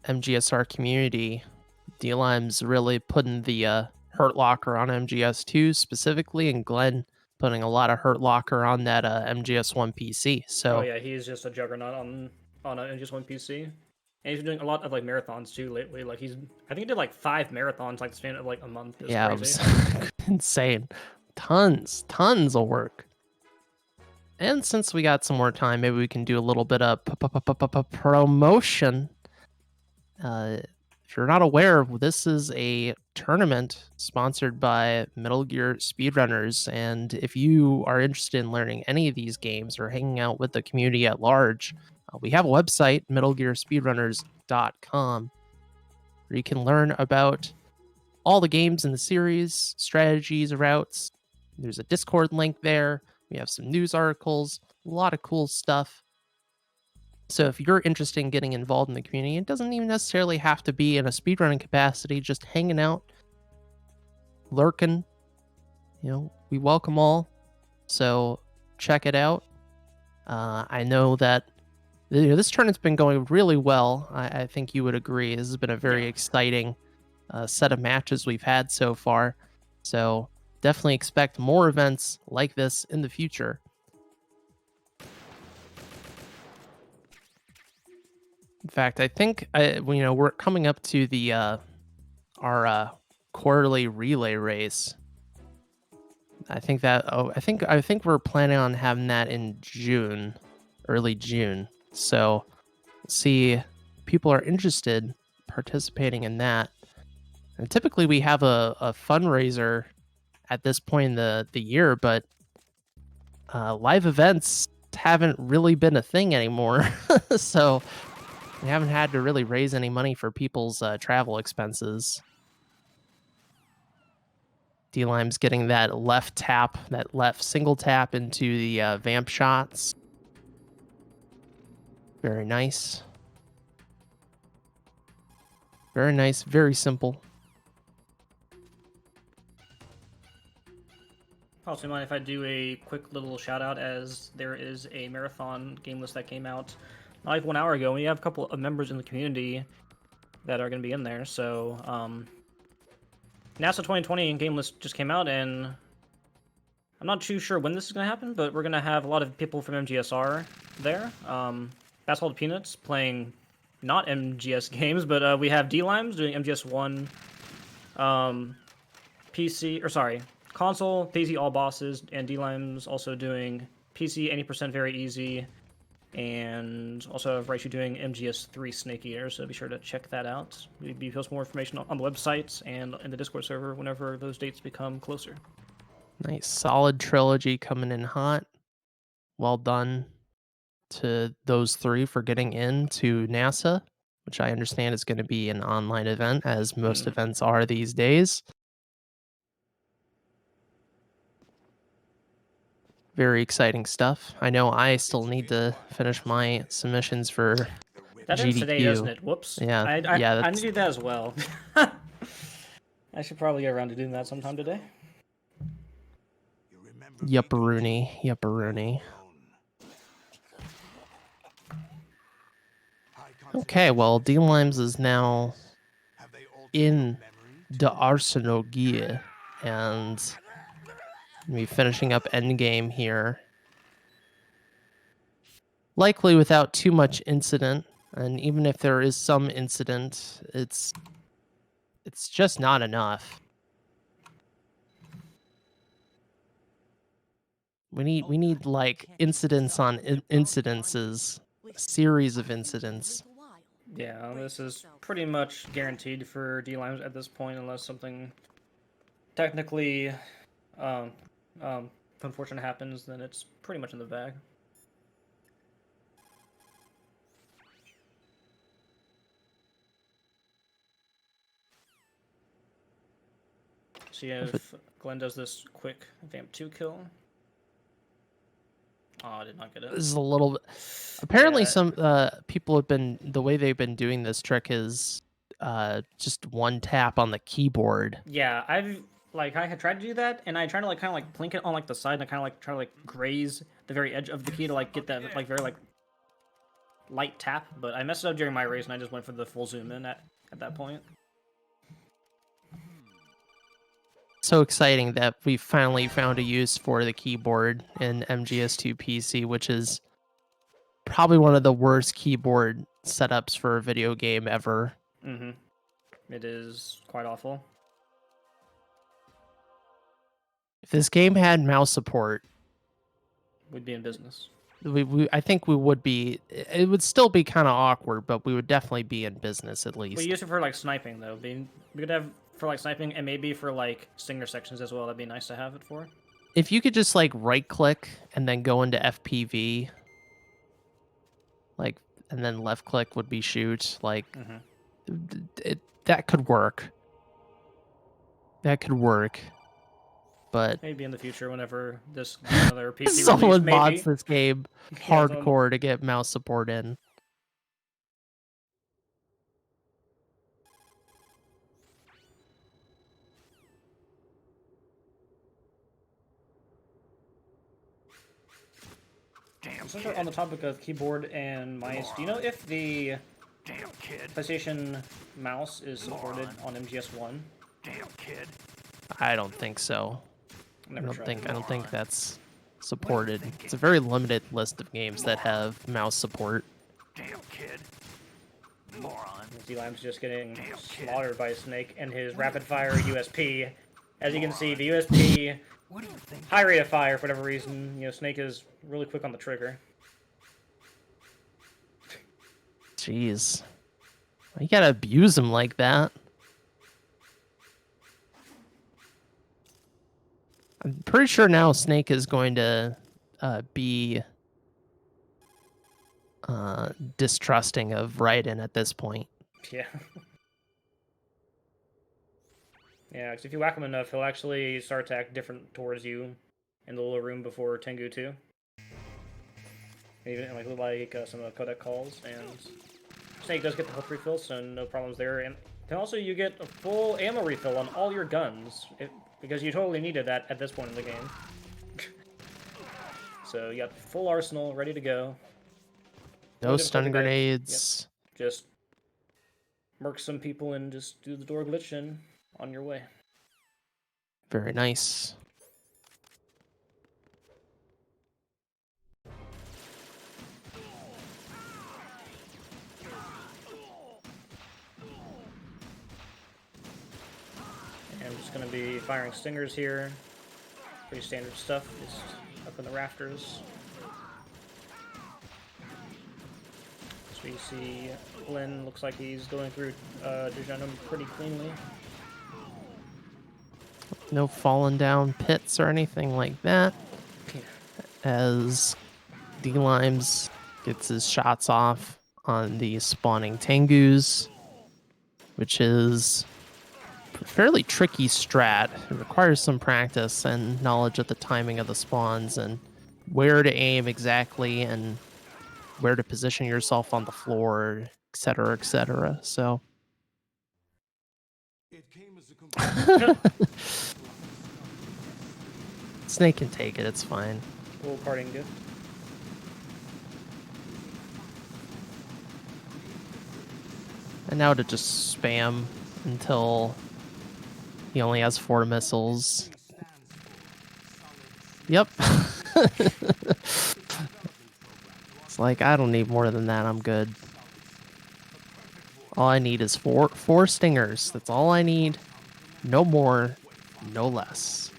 MGSR community. D-Lime's really putting the Hurt Locker on MGS2 specifically, and Glenn putting a lot of Hurt Locker on that MGS1 PC. So oh yeah, he's just a juggernaut on an MGS1 PC. And he's been doing a lot of like marathons too lately. Like I think he did like 5 marathons like the span of like a month. Yeah, crazy. It was insane. Tons of work. And since we got some more time, maybe we can do a little bit of promotion. If if you're not aware, this is a tournament sponsored by Metal Gear Speedrunners. And if you are interested in learning any of these games or hanging out with the community at large, we have a website, metalgearspeedrunners.com, where you can learn about all the games in the series, strategies, routes. There's a Discord link there. We have some news articles, a lot of cool stuff. So if you're interested in getting involved in the community, it doesn't even necessarily have to be in a speedrunning capacity, just hanging out, lurking. We welcome all. So check it out. I know that this tournament's been going really well. I think you would agree. This has been a very exciting set of matches we've had so far. So definitely expect more events like this in the future. In fact, I think we're coming up to the our quarterly relay race. I think we're planning on having that in June, early June. So see, people are interested participating in that. And typically we have a fundraiser at this point in the year, but live events haven't really been a thing anymore. So we haven't had to really raise any money for people's travel expenses. D-Lime's getting that left single tap into the vamp shots. Very nice. Very nice, very simple. Also, mind if I do a quick little shout out, as there is a marathon game list that came out not like 1 hour ago. We have a couple of members in the community that are going to be in there. So, NASA 2020 game list just came out, and I'm not too sure when this is going to happen, but we're going to have a lot of people from MGSR there. That's all the Peanuts playing not MGS games, but we have D-Limes doing MGS1, console, PC all bosses, and D-Limes also doing PC 80% very easy, and also have Raichu doing MGS3 Snake Eater, so be sure to check that out. We post more information on the websites and in the Discord server whenever those dates become closer. Nice, solid trilogy coming in hot. Well done to those three for getting into NASA, which I understand is going to be an online event, as most events are these days. Very exciting stuff. I know I still need to finish my submissions for that GDQ. Ends today, doesn't it? Whoops. Yeah, I need to do that as well. I should probably get around to doing that sometime today. Yupperoonie. Okay, well, D-Limes is now in the Arsenal gear, and be finishing up endgame here. Likely without too much incident, and even if there is some incident, it's just not enough. We need like incidents on incidences, a series of incidents. Yeah, this is pretty much guaranteed for D-Limes at this point, unless something technically unfortunate happens, then it's pretty much in the bag. See if Glenn does this quick Vamp 2 kill. Oh, I did not get it. This is a little bit. Apparently, some people have been, the way they've been doing this trick is just one tap on the keyboard. Yeah, I had tried to do that, and I tried to kind of like blink it on like the side, and I kind of try to graze the very edge of the key to get that very light tap. But I messed it up during my race, and I just went for the full zoom in at that point. So exciting that we finally found a use for the keyboard in MGS2 PC, which is probably one of the worst keyboard setups for a video game ever. Mm-hmm. It is quite awful. If this game had mouse support, we'd be in business. I think we would be. It would still be kind of awkward, but we would definitely be in business at We least. use it for like sniping though. We could have for like sniping and maybe for like stinger sections as well. That'd be nice to have it for. If you could just like right click and then go into FPV, like, and then left click would be shoot, like, that could work. That could work. But Maybe in the future, whenever this another PC release, someone maybe. mods this game Yeah, someone- hardcore to get mouse support in. Since we're on the topic of keyboard and mice, do you know if the PlayStation mouse is supported on MGS1? I don't think so. Never tried it. I don't think that's supported. It's a very limited list of games that have mouse support. D-Lime's just getting slaughtered by Snake and his rapid fire USP. As you can see, the USP high rate of fire for whatever reason. You know, Snake is really quick on the trigger. Jeez. You gotta abuse him like that. I'm pretty sure now Snake is going to be distrusting of Raiden at this point. Yeah. Yeah, because if you whack him enough, he'll actually start to act different towards you in the little room before Tengu 2. Even like some of the codec calls, and Snake does get the health refill, so no problems there. And then also you get a full ammo refill on all your guns, because you totally needed that at this point in the game. So you got full arsenal ready to go. No stun grenades. Yep. Just murk some people and just do the door glitch and on your way. Very nice. And I'm just going to be firing stingers here. Pretty standard stuff, just up in the rafters. So we see Lynn looks like he's going through Degenum pretty cleanly. No falling down pits or anything like that. As D-Limes gets his shots off on the spawning Tengus, which is a fairly tricky strat. It requires some practice and knowledge of the timing of the spawns and where to aim exactly and where to position yourself on the floor, etc., etc. So Snake can take it, it's fine. A little parting gift. And now to just spam until he only has 4 missiles. Yep. It's like, I don't need more than that, I'm good. All I need is four stingers. That's all I need. No more, no less.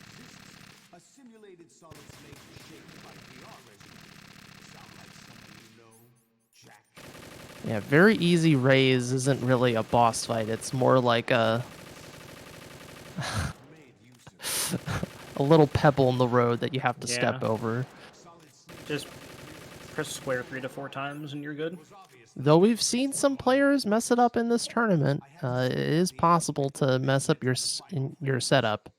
Yeah, very easy raise isn't really a boss fight. It's more like a a little pebble in the road that you have to step over. Just press square 3 to 4 times and you're good. Though we've seen some players mess it up in this tournament, it is possible to mess up your setup,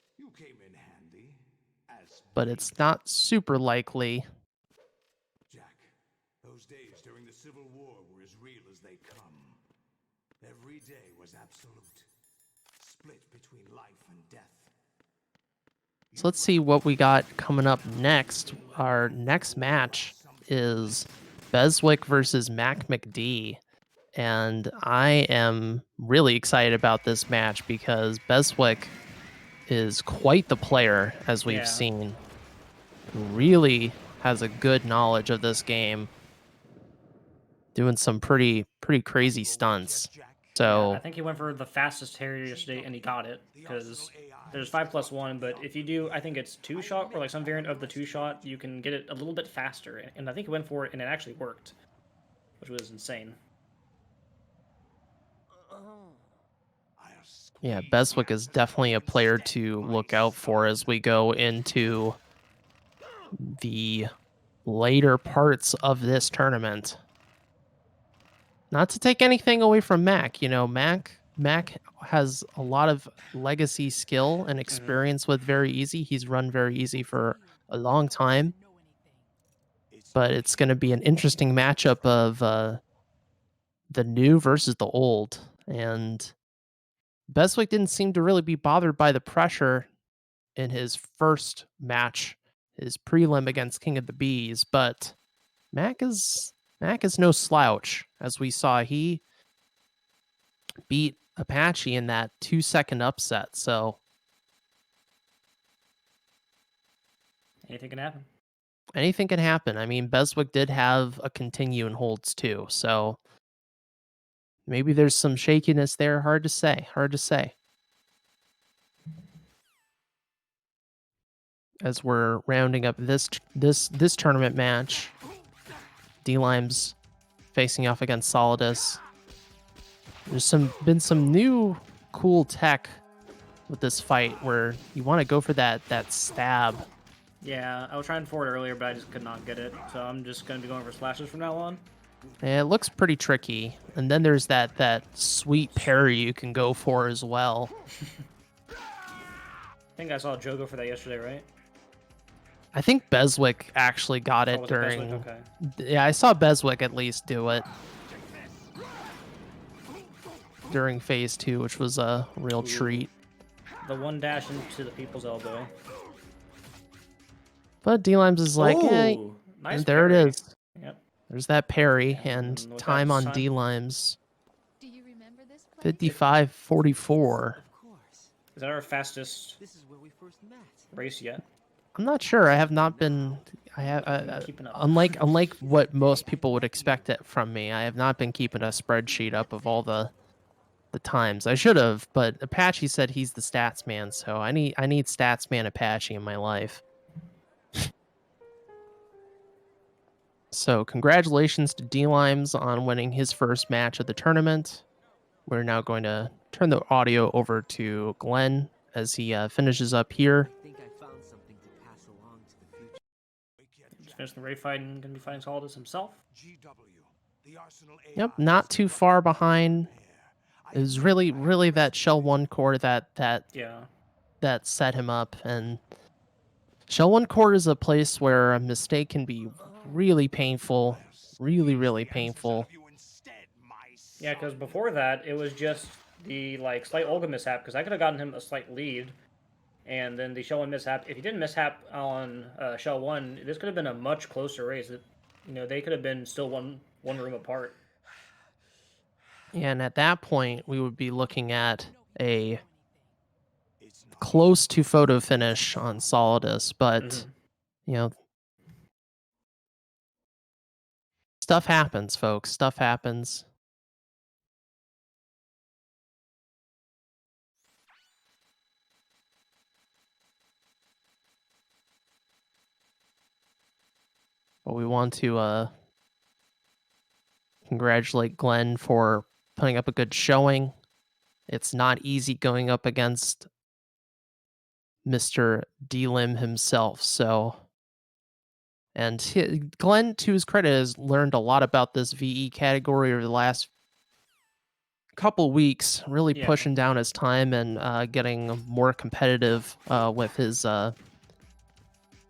but it's not super likely. Jack, those days during the Civil War were as real as they come. Every day was absolute, split between life and death. So let's see what we got coming up next. Our next match is Beswick versus Mac McD. And I am really excited about this match because Beswick is quite the player, as we've seen. Really has a good knowledge of this game. Doing some pretty crazy stunts. So I think he went for the fastest Harrier yesterday and he got it because There's 5+1, but if you do, I think it's 2-shot or like some variant of the 2-shot, you can get it a little bit faster. And I think he went for it, and it actually worked, which was insane. Yeah, Beswick is definitely a player to look out for as we go into the later parts of this tournament. Not to take anything away from Mac, you know, Mac has a lot of legacy skill and experience with Very Easy. He's run Very Easy for a long time, but it's going to be an interesting matchup of the new versus the old. And Beswick didn't seem to really be bothered by the pressure in his first match, his prelim against King of the Bees, but Mac is no slouch. As we saw, he beat Apache in that 2-second upset. So Anything can happen. anything can happen. I mean, Beswick did have a continue and holds too. So maybe there's some shakiness there. Hard to say. Hard to say. As we're rounding up this tournament match, D-Lime's facing off against Solidus. There's been some new cool tech with this fight where you want to go for that stab. Yeah, I was trying for it earlier, but I just could not get it. So I'm just going to be going for slashes from now on. And it looks pretty tricky. And then there's that sweet parry you can go for as well. I think I saw Joe go for that yesterday, right? I think Beswick actually got it was it during... Beswick? Okay. Yeah, I saw Beswick at least do it during phase 2, which was a real treat. The one dash into the people's elbow. But D-Limes is like, hey, Nice and there parry. it is. Yep. There's that parry, and with time that on sun- D-Limes, Do you remember this place? 55-44. Of course. Is that our fastest This is where we first met. race yet? I'm not sure. I have not been. I have Keeping up. unlike what most people would expect it from me. I have not been keeping a spreadsheet up of all the times. I should have, but Apache said he's the stats man, so I need stats man Apache in my life. So congratulations to D-Limes on winning his first match of the tournament. We're now going to turn the audio over to Glenn as he finishes up here. I think I found something to pass along to the future. Just finished the raid fight and going to be fighting Solidus himself. Yep, not too far behind. It was really that Shell 1 core that set him up, and Shell 1 core is a place where a mistake can be really painful, really painful. Yeah, because before that, it was just the slight Olga mishap, because I could have gotten him a slight lead, and then the Shell 1 mishap. If he didn't mishap on Shell 1, this could have been a much closer race. They could have been still one room apart. And at that point, we would be looking at a close to photo finish on Solidus, but you know, stuff happens, folks. Stuff happens. But we want to congratulate Glenn for putting up a good showing. It's not easy going up against Mr. D-Lim himself, so... And Glenn, to his credit, has learned a lot about this VE category over the last couple weeks, really pushing down his time and getting more competitive with his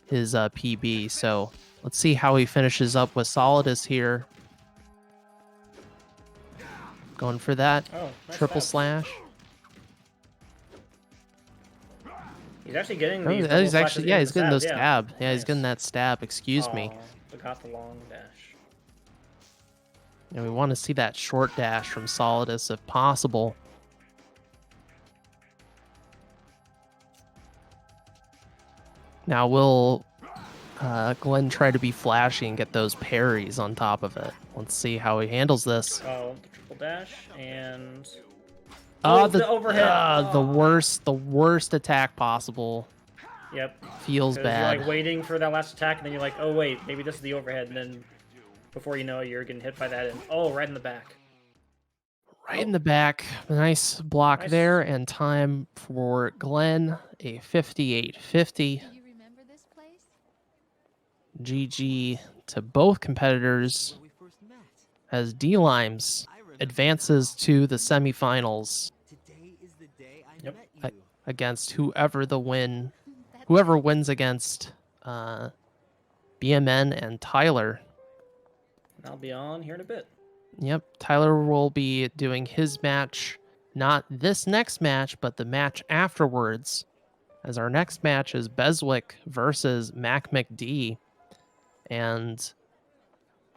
PB. So let's see how he finishes up with Solidus here. Going for that Nice triple stab. slash. He's actually getting Oh, these. he's actually, he's getting those stab. stab. Yeah, he's getting that stab. Excuse me. Forgot the long dash. And we want to see that short dash from Solidus if possible. Now will Glenn try to be flashy and get those parries on top of it? Let's see how he handles this. Oh, the triple dash, and Oh, the overhead. The Oh. worst attack possible. Yep. Feels Because you're bad. like waiting for that last attack, and then you're like, oh wait, maybe this is the overhead, and then before you know it, you're getting hit by that, and oh, right in the back. Right in the back. Nice block Nice. there, and time for Glenn, a 58-50. Do you remember this place? GG to both competitors Where we first met. as D-Limes I remember advances now. to the semifinals Today is the day I Yep. met you. against whoever That's whoever wins against BMN and Tyler. I'll be on here in a bit. Yep, Tyler will be doing his match, not this next match, but the match afterwards, as our next match is Beswick versus Mac McD. And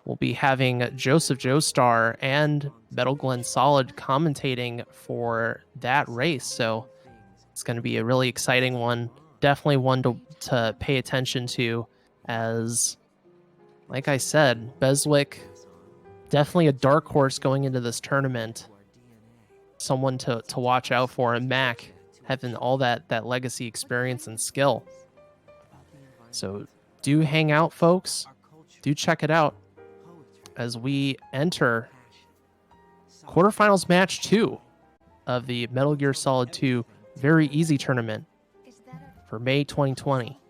we'll be having Joseph Joestar and Metal Glenn Solid commentating for that race. So it's going to be a really exciting one. Definitely one to pay attention to, as, like I said, Beswick, definitely a dark horse going into this tournament. Someone to watch out for. And Mac having all that legacy experience and skill. So do hang out, folks. Do check it out as we enter quarterfinals match 2 of the Metal Gear Solid 2 Very Easy tournament is that a for May 2020.